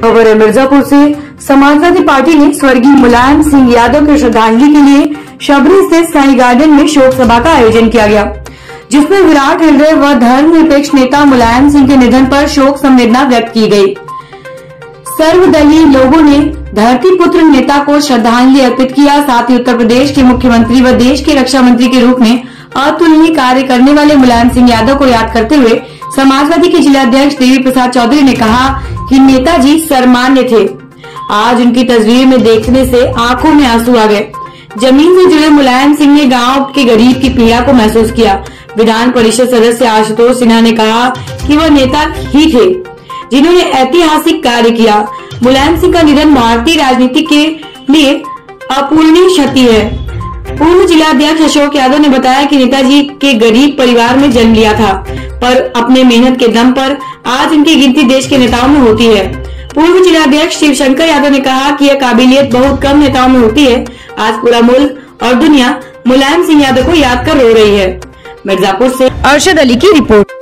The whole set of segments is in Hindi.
खबर है मिर्जापुर से। समाजवादी पार्टी ने स्वर्गीय मुलायम सिंह यादव की श्रद्धांजलि के लिए शबरी स्थित साई गार्डन में शोक सभा का आयोजन किया गया, जिसमें विराट हृदय व धर्मनिरपेक्ष नेता मुलायम सिंह के निधन पर शोक संवेदना व्यक्त की गई। सर्वदलीय लोगों ने धरती पुत्र नेता को श्रद्धांजलि अर्पित किया। साथ ही उत्तर प्रदेश के मुख्यमंत्री व देश के रक्षा मंत्री के रूप में अतुलनीय कार्य करने वाले मुलायम सिंह यादव को याद करते हुए समाजवादी के जिलाध्यक्ष देवी प्रसाद चौधरी ने कहा कि नेताजी सर्वमान्य थे। आज उनकी तस्वीर में देखने से आंखों में आंसू आ गए। जमीन से जुड़े मुलायम सिंह ने गांव के गरीब की पीड़ा को महसूस किया। विधान परिषद सदस्य आशुतोष सिन्हा ने कहा कि वह नेता ही थे जिन्होंने ऐतिहासिक कार्य किया। मुलायम सिंह का निधन भारतीय राजनीति के लिए अपूरणीय क्षति है। पूर्व जिलाध्यक्ष अशोक यादव ने बताया कि नेताजी के गरीब परिवार में जन्म लिया था, पर अपने मेहनत के दम पर आज इनकी गिनती देश के नेताओं में होती है। पूर्व जिलाध्यक्ष शिवशंकर यादव ने कहा कि यह काबिलियत बहुत कम नेताओं में होती है। आज पूरा मुल्क और दुनिया मुलायम सिंह यादव को याद कर रो रही है। मिर्जापुर से अरशद अली की रिपोर्ट।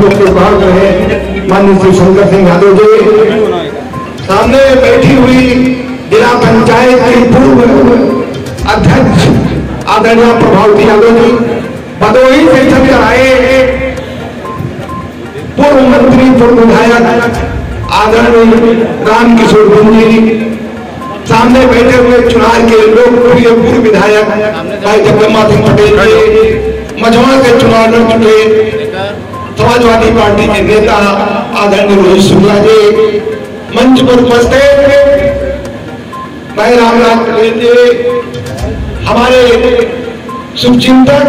लोग के पास रहे माननीय श्री शंकर सिंह यादव जी, सामने बैठी हुई जिला पंचायत की पूर्व अध्यक्ष आदरणीय प्रभावती यादव जी, भदोही से चल कर आए पूर्व मंत्री पूर्व विधायक आदरणीय रामकिशोर जी, सामने बैठे हुए चुनाव के लोकप्रिय पूर्व विधायक भाई जगदम्बा सिंह पटेल जी, मझवा से चुनाव लड़ चुके समाजवादी पार्टी के नेता आदरणीय रोहित शुक्ला जी, मंच पर उपस्थित भाई रामनाथ पटेल जी, हमारे शुभचिंतक,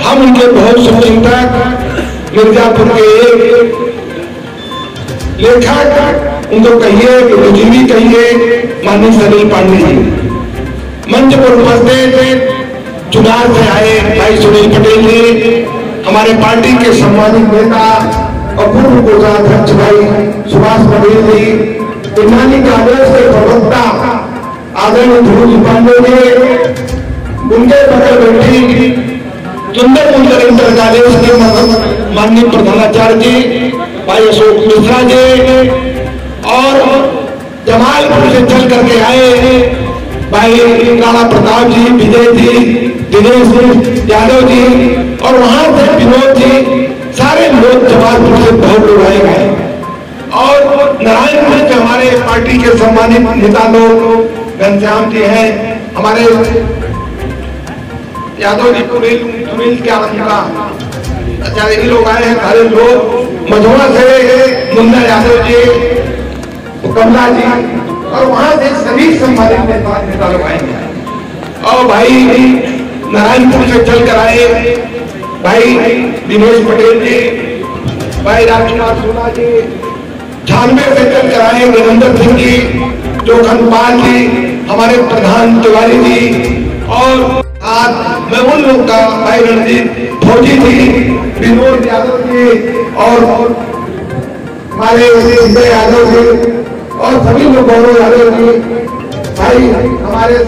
हम उनके बहुत शुभचिंतक, मिर्जापुर के एक लेखक, उनको कहिए बुद्धिजीवी कहिए, माननीय सलील पांडे जी, मंच पर उपस्थित चुनाव से आए भाई सुनील पटेल जी, हमारे पार्टी के सम्मानित नेता और पूर्व कोषाध्यक्ष भाई सुभाष पटेल जी, विज्ञानी कांग्रेस के प्रवक्ता आदरणीय ध्रुव पांडे जी, उनके बगल बैठी सुंदर इंटर कॉलेज के माननीय प्रधानाचार्य जी भाई अशोक मिश्रा जी, और जमालपुर से चल करके आए भाई राणा प्रताप जी, विजय जी, दिनेश यादव जी, और वहां से विनोद जी, सारे लोग जमालपुर से बहुत लोग आए गए। और नारायणपुर के हमारे पार्टी के सम्मानित नेता लोग घनश्याम जी हैं, हमारे यादव जी, सुनील क्या नाम, अच्छा ये लोग आए हैं सारे लोग, मझवा से मुन्ना यादव जी, कमला जी, और वहां से सभी सम्मानित नेता लोग आएंगे। और भाई नारायणपुर से चल कर आए भाई दिनेश पटेल जी, भाई राजकुमार सोना जी, झानवे से चल कर आए वीरेंद्र सिंह जी, जो खनपाल जी, हमारे प्रधान तिवारी जी, और आज मैं उन लोग का भाई रणजीत फौजी जी, विनोद यादव जी, और हमारे विजय यादव जी, और सभी लोग गौरव यादव जी, भाई हमारे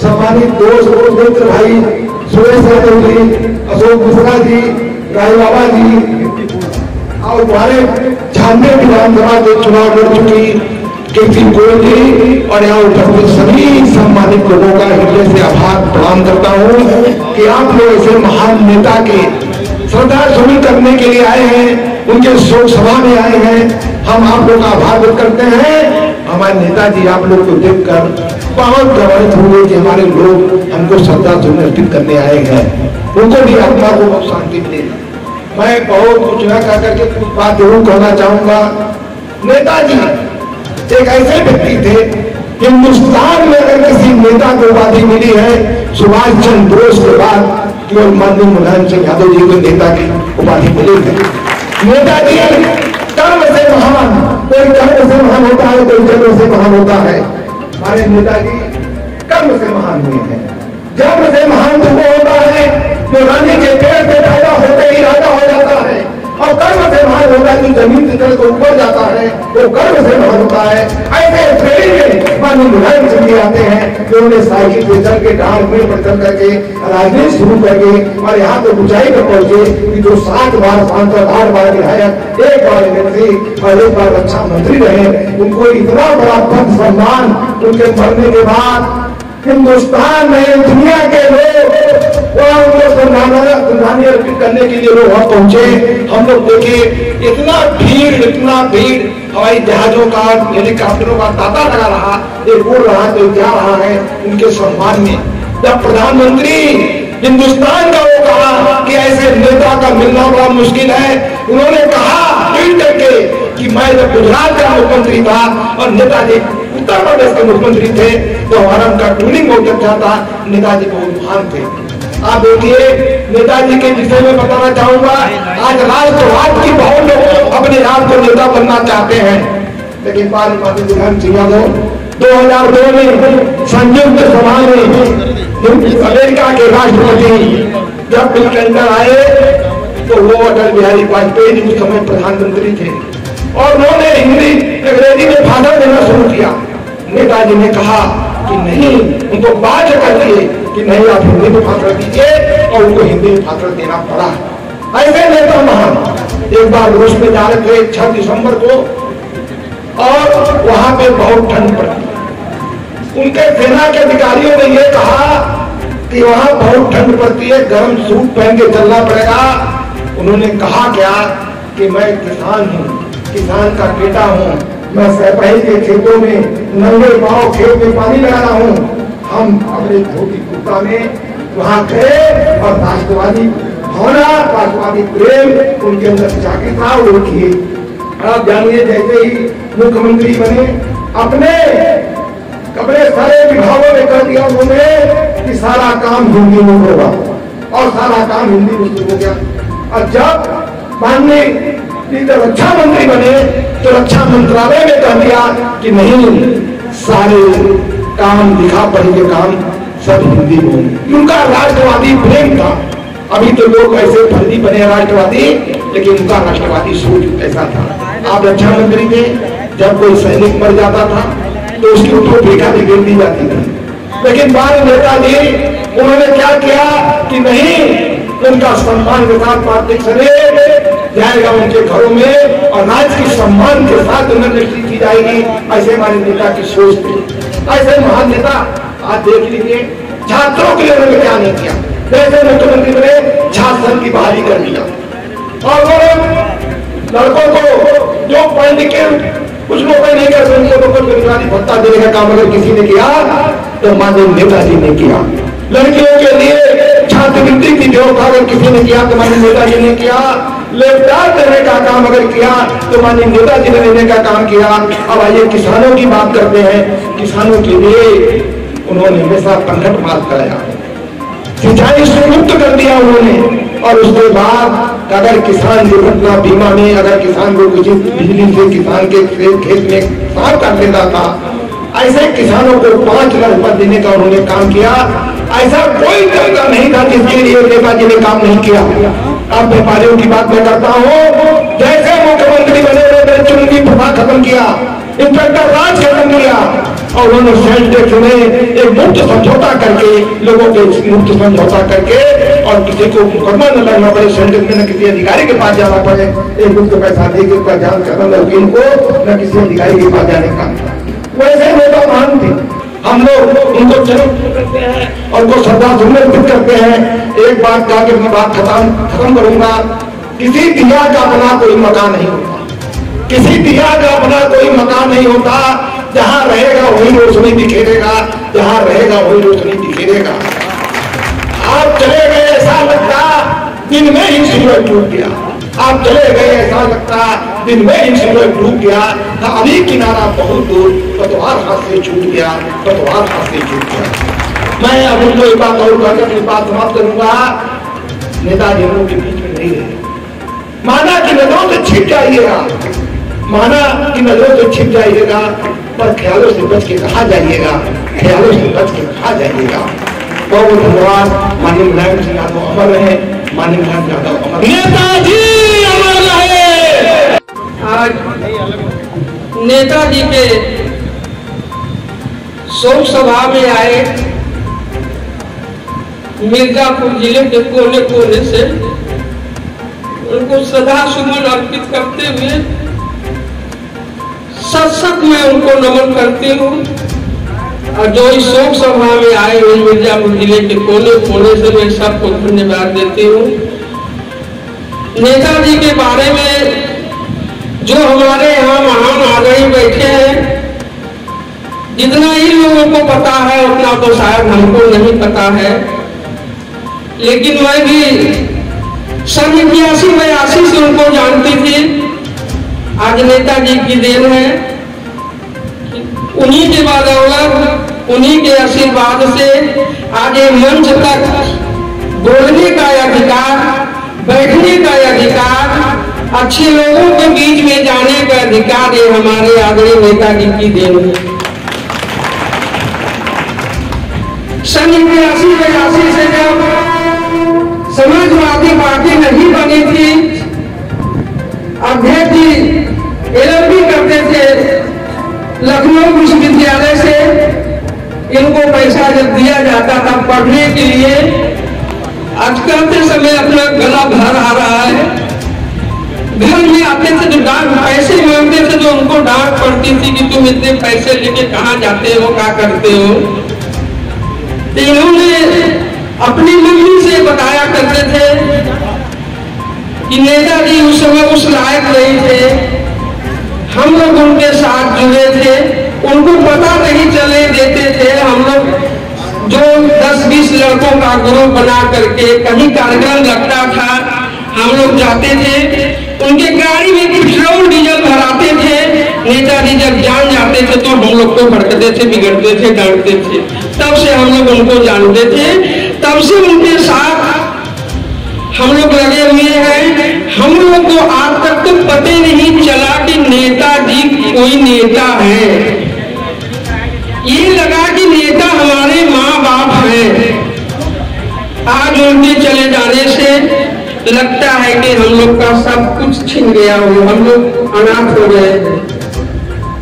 सम्मानित दोस्त मित्र भाई सुरेश यादव जी, अशोक मिश्रा जी, राय बाबा जी, और हमारे झांझे विधानसभा के चुनाव लड़ चुकी कीर्ति गोयल जी, और यहाँ उपस्थित सभी सम्मानित लोगों का हृदय से आभार प्रदान करता हूँ कि आप लोग ऐसे महान नेता के श्रद्धा सुमन करने के लिए आए हैं, उनके शोक सभा में आए हैं। हम आप लोग का आभार व्यक्त करते हैं। हमारे नेताजी आप लोग को देखकर बहुत प्रभावित हुए कि हमारे लोग हमको श्रद्धा सुमन अर्पित करने आए हैं, उनको भी आत्मा को बहुत शांति मिले। मैं बहुत कुछ न कह करके कुछ बात जरूर कहना चाहूंगा। नेताजी एक ऐसे व्यक्ति थे, हिंदुस्तान में अगर किसी नेता को उपाधि मिली है सुभाष चंद्र बोस के बाद केवल माननीय मुलायम सिंह यादव जी को नेता की उपाधि मिली है। नेताजी कर्म से महान, कोई कर्म से महान होता है, कोई जन्म से महान होता है। हमारे नेताजी कर्म से महान हुए हैं। जन्म से महान तो वो होता है जो रानी के पेड़ पे पैदा होते ही राजा हो जाता है, और कर्म से महान होता है जो जमीन से चल कर ऊपर जाता है, वो कर्म से महान होता है। ऐसे ट्रेनिंग में माननीय मुलायम सिंह जी आते हैं, जो उन्हें साइकिल पे चल के डांड में पर चल करके राजनीति शुरू करके और यहाँ पे ऊंचाई पर पहुंचे कि जो 7 बार सांसद, 8 बार विधायक, 1 बार मंत्री और 1 बार रक्षा मंत्री रहे, उनको इतना बड़ा पद सम्मान उनके मरने के बाद हिंदुस्तान में दुनिया के लोग उनको श्रद्धांजलि अर्पित करने के लिए लोग वहां पहुंचे। हम लोग देखे इतना भीड़ हवाई जहाजों का, हेलीकॉप्टरों का तांता लगा रहा, एक उड़ रहा तो जा रहा है उनके सम्मान में। जब प्रधानमंत्री हिंदुस्तान का वो कहा कि ऐसे नेता का मिलना बड़ा मुश्किल है, उन्होंने कहा ट्वीट करके कि मैं जब गुजरात का मुख्यमंत्री था और नेताजी उत्तर प्रदेश के मुख्यमंत्री थे तो हमारा उनका ट्यूनिंग बहुत अच्छा था, नेताजी बहुत महान थे। आप देखिए नेताजी के विषय में बताना चाहूंगा, आज राष्ट्रवाद की बहुत लोग अपने आप को नेता बनना चाहते हैं, लेकिन मुलायम सिंह यादव 2002 में संयुक्त सभा में अमेरिका के राष्ट्रपति जब बिल क्लिंटन आए तो वो अटल बिहारी वाजपेयी उस समय प्रधानमंत्री थे और उन्होंने अंग्रेजी में भाषण देना शुरू किया। नेताजी ने कहा कि नहीं, उनको बाध्य कर दिए कि नहीं आप हिंदी में भाषण दीजिए और उनको हिंदी में भाषण देना पड़ा। ऐसे नेता महान। एक बार रूस में जा रहे थे 6 दिसंबर को, और वहां पे बहुत ठंड पड़ी। उनके सेना के अधिकारियों ने यह कहा कि वहां बहुत ठंड पड़ती है, गर्म सूट पहन के चलना पड़ेगा। उन्होंने कहा क्या कि मैं किसान हूं, किसान का बेटा हूं, मैं सरपंच के खेतों में नंगे पांव खेत में पानी लगा रहा हूं। हम अपने धोती कुर्ता में वहां गए और राष्ट्रवादी भावना, राष्ट्रवादी प्रेम उनके अंदर जागृत था, वो किए। आप जानिए, जैसे ही मुख्यमंत्री बने, अपने कपड़े सारे विभागों में कर दिया उन्होंने कि सारा काम हिंदी में होगा, और सारा काम हिंदी में शुरू हो गया। और जब माननीय रक्षा मंत्री बने तो रक्षा मंत्रालय में कह दिया कि नहीं, सारे काम लिखा पढ़ी के काम सब हिंदी में होंगे। उनका राष्ट्रवादी प्रेम था। अभी तो लोग ऐसे फर्जी बने राष्ट्रवादी, लेकिन उनका राष्ट्रवादी सोच ऐसा था। आप रक्षा मंत्री थे, जब कोई सैनिक मर जाता था तो उसकी ऊपर फेंका दी गिर दी जाती थी, लेकिन बाद नेताजी उन्होंने क्या किया कि नहीं, उनका सम्मान के साथ पार्टी चले जाएगा उनके घरों में, और राज्य के सम्मान के साथ उन्हें निश्चित की जाएगी। ऐसे हमारे नेता की सोच थी। ऐसे महान नेता आज देख लीजिए, छात्रों के लिए उन्होंने क्या नहीं किया। जैसे मुख्यमंत्री बने, छात्र संघ की बहाली कर दिया, और लड़कों को जो पढ़ लिख के कुछ लोग नहीं कर, उनको तो कुछ बेरोजगारी भत्ता देने का काम अगर किसी ने किया तो माननीय नेताजी ने किया। लड़कियों के लिए छात्रवृत्ति की व्यवस्था अगर किसी ने किया तो माननीय नेताजी ने किया। लैपटॉप देने का काम अगर किया तो माननीय नेताजी ने देने का काम किया। अब आइए किसानों की बात करते हैं। किसानों के लिए उन्होंने हमेशा पंखट मार्ग कराया, सिंचाई से मुक्त कर दिया उन्होंने, और उसके बाद अगर किसान दुर्घटना बीमा में अगर किसान को किसी बिजली से किसान के खेत में साफ कर लेता था, ऐसे किसानों को 5 लाख रुपए देने का उन्होंने काम किया। ऐसा कोई तरीका नहीं था जिसके लिए नेताजी ने काम नहीं किया। अब व्यापारियों की बात मैं करता हूँ। जैसे मुख्यमंत्री बने उन्होंने चुनगी प्रथा खत्म किया, इंस्पेक्टर राज खत्म किया, और उन्होंने सेल्स टैक्स में एक मुक्त समझौता करके लोगों के मुक्त समझौता करके, और किसी को मुकदमा न लड़ना पड़े, सेल्स टैक्स में न किसी अधिकारी के पास जाना पड़े, एक मुक्त पैसा देकर उसका जांच करना वकील को, न किसी अधिकारी के पास जाने का। वैसे नेता महान थे। हम लोग उनको चरित्र करते हैं और उनको श्रद्धांजलि अर्पित करते हैं। एक बात कहा कि मैं बात खत्म करूंगा। किसी दिया का अपना कोई मकान नहीं होता, किसी दिया का अपना कोई मकान नहीं होता। जहां रहेगा वही रोशनी दिखेगा, जहां रहेगा वही रोशनी दिखेगा। आप चले गए ऐसा लगता दिन में ही सूरज डूब गया, आप चले गए ऐसा लगता दिन में ही सूरज डूब गया। अभी किनारा बहुत दूर, पतवार हाथ से छूट गया, पतवार हाथ से छूट गया। मैं अब उनको एक बात और कहकर अपनी बात समाप्त करूंगा। नेताजी हम लोग के बीच में नहीं रहे। माना कि नजरों से छिप जाइएगा, माना कि नजरों से छिप जाइएगा, पर ख्यालों से बच के कहा जाइएगा, ख्यालों से बच के कहा जाइएगा। बहुत बहुत धन्यवाद। माननीय मुलायम सिंह यादव अमर रहे, माननीय मुलायम यादव अमर, नेताजी अमर रहे। आज नेताजी के शोक सभा में आए मिर्जापुर जिले के कोने कोने से, उनको श्रद्धा सुमन अर्पित करते हुए सत मैं उनको नमन करती हूँ। और जो इस शोक सभा में आए हुए मिर्जापुर जिले के कोने कोने से मैं सबको धन्यवाद देती हूँ। नेताजी के बारे में जो हमारे यहाँ महान आदरणीय बैठे हैं, जितना इन लोगों को पता है उतना तो शायद हमको नहीं पता है, लेकिन मैं भी 81-82 से उनको जानती थी। आज नेताजी की देन है, उन्हीं के बदौलत, उन्हीं के आशीर्वाद से आज ये मंच तक बोलने का अधिकार, बैठने का अधिकार, अच्छे लोगों के बीच में जाने का अधिकार, ये हमारे आदरणीय नेताजी की देन है। 81-82 से जब समाजवादी पार्टी नहीं बनी थी, अध्यक्ष जी LLB करते थे लखनऊ विश्वविद्यालय से, इनको पैसा जब दिया जाता था पढ़ने के लिए, आज करते समय अपना गला भर आ रहा है। घर में आते थे जो डांट पैसे मांगते थे, जो उनको डांट पड़ती थी कि तुम इतने पैसे लेके कहाँ जाते हो, क्या करते हो। तो इन्होंने अपनी मम्मी से बताया करते थे कि नेताजी उस समय उस लायक नहीं थे, हम लोग उनके साथ जुड़े थे, उनको पता नहीं चले देते थे। हम लोग जो 10-20 लड़कों का ग्रुप बना करके कहीं कार्यक्रम लगता था, हम लोग जाते थे, उनके गाड़ी में पेट्रोल डीजल भराते थे। नेताजी जब जान जाते थे तो हम लोग को भड़कते थे, बिगड़ते थे, डांटते थे। तब से हम लोग उनको जानते थे, तब से उनके साथ हम लोग लगे हुए हैं। हम लोग को आज तक तो पता नहीं चला कि नेताजी कोई नेता है। ये लगा कि नेता हमारे माँ बाप हैं। आज उनके चले जाने से लगता है कि हम लोग का सब कुछ छिन गया हो, हम लोग अनाथ हो गए।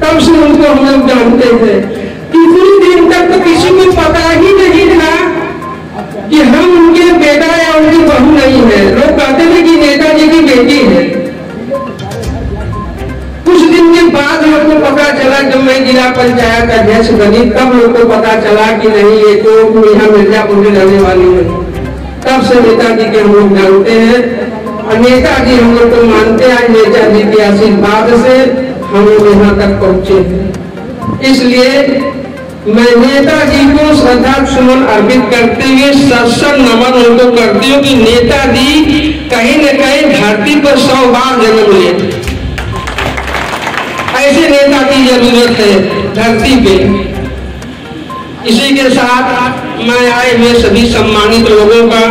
तब से उनको हम लोग जानते थे। इतनी दिन तक तो किसी को पता ही नहीं था कि हम उनके बेटा या उनकी बहू नहीं है। लोग कहते थे कि नेताजी की बेटी है। कुछ दिन के बाद लोग को पता चला, जब मैं जिला पंचायत अध्यक्ष बनी तब लोग को पता चला कि नहीं, ये तो यहाँ मिर्जापुर में रहने वाली है। तब से नेताजी के हम लोग जानते हैं और नेताजी हम लोग को मानते हैं। नेताजी के आशीर्वाद से हम लोग यहाँ तक पहुंचे हैं। इसलिए मैं नेताजी को श्रद्धा सुमन अर्पित करते हुए सत्संग नमन उनको करती हूँ कि नेताजी कहीं न कहीं धरती पर 100 बार जन्म लिए। ऐसे नेता की जरूरत है धरती पे। इसी के साथ मैं आए हुए सभी सम्मानित लोगों का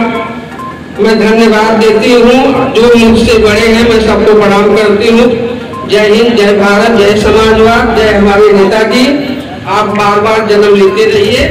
मैं धन्यवाद देती हूँ। जो मुझसे बड़े हैं मैं सबको प्रणाम करती हूँ। जय हिंद, जय भारत, जय समाजवाद, जय हमारे नेताजी। आप बार बार जन्म लेते रहिए।